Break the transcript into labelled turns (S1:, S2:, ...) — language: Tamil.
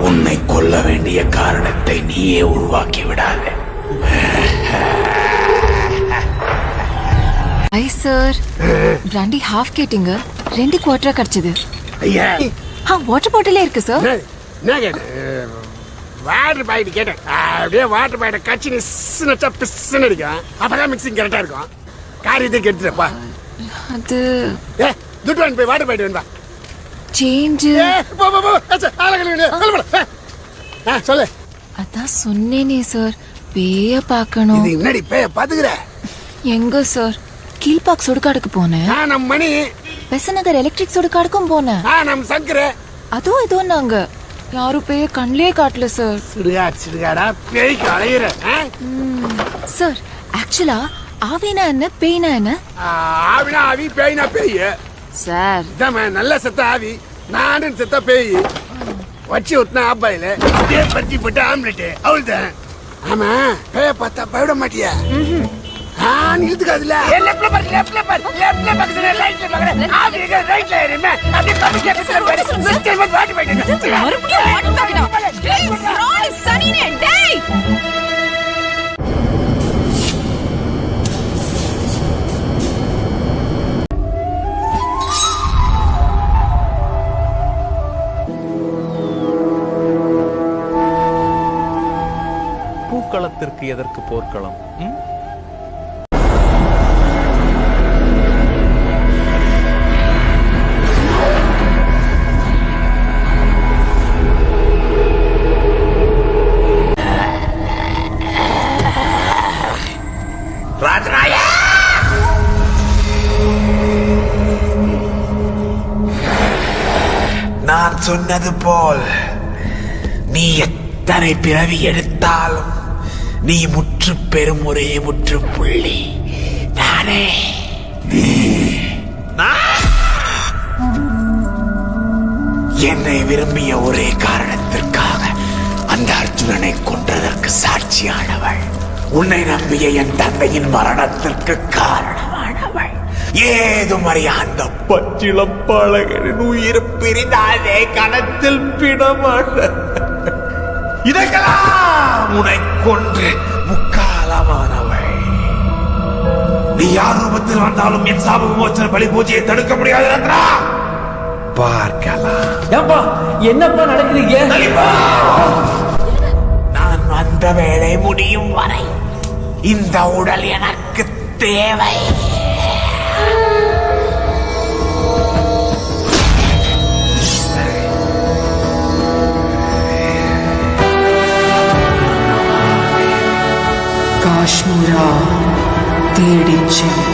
S1: உன்னை கொல்ல வேண்டிய காரணத்தை நீயே உருவாக்கி விடாத.
S2: ஐ சார், பிராண்டி ஹாஃப் கேட்டிங்க, 2 குவார்ட்டரா கிடைச்சது. வாட்டர் பாட்டிலே இருக்கு சார்.
S3: வாட்டர் பாக்கெட் கேட்டேன். அப்படியே வாட்டர் பாக்கெட் கட்சி நிச்சா பிஸ்ன்னு அடிக்கும். அப்பதான் மிக்சிங் கரெக்டா இருக்கும். காரியத்துக்கு எடுத்துட்டப்பா.
S2: அது
S3: துட்டு வாங்கி போய் வாட்டர் பாக்கெட் வேணும்பா.
S2: சேஞ்ச்
S3: சொல்லு.
S2: அதான் சொன்னேனே சார், பேய பார்க்கணும்.
S3: முன்னாடி பேய பாத்துக்கிற
S2: எங்க சார்? கீழ்பாக் சுடுகாடுக்கு போனேன்.
S3: நம்ம மணி
S2: பெசநகர் எலக்ட்ரிக் சுடுகாடுக்கும் போனேன்.
S3: நம்ம சங்கர
S2: அதுவும் இதுவும் நாங்க யாரும் பேய கண்ணிலே காட்டல சார்.
S3: சுடுகாடா பேய்க்கு அலையிற
S2: சார். ஆக்சுவலா ஆவினா என்ன, பேய்னா என்ன?
S3: ஆவினா ஆவி, பேய்னா பேய்
S2: சார்.
S3: நல்ல செத்த ஆவி, நானும் செத்த பேய். வச்சு ஊத்தினா ஆப்பாயில அப்படியே பத்தி போட்டு ஆம்லெட் அவள்தான். ஆமா, பேய பார்த்தா பயப்பட மாட்டியா? நிறுத்துக்காதுல
S4: பூக்களத்திற்கு எதற்கு போர்க்களம்?
S1: நான் சொன்னது போல் நீ எத்தனை பிறவி எடுத்தாலும் நீ முற்று பெறும் ஒரே முற்றுப்புள்ளி நானே. என்னை விரும்பிய ஒரே காரணத்திற்காக அந்த அர்ஜுனனை கொன்றதற்கு சாட்சியானவள். உன்னை நம்பிய என் தந்தையின் மரணத்திற்கு காரணமானவள். ஏதும் அறிய அந்த பச்சிளப்பாளகளின் உயிர் பிரிந்தாலே கணத்தில் பிடமான இதற்கெல்லாம் உன்னை கொன்று முக்காலமானவள். நீ யார் ரூபத்தில் வந்தாலும் என் சாப விமோச்சன பலி பூஜையை தடுக்க முடியாது. பார்க்கலாம்.
S5: என்னப்பா நடக்குறீங்க?
S1: நான் வந்த வேலை முடியும் வரை இந்த உடல் எனக்கு தேவை.
S6: காஷ்மீரா தேடிச் சென்று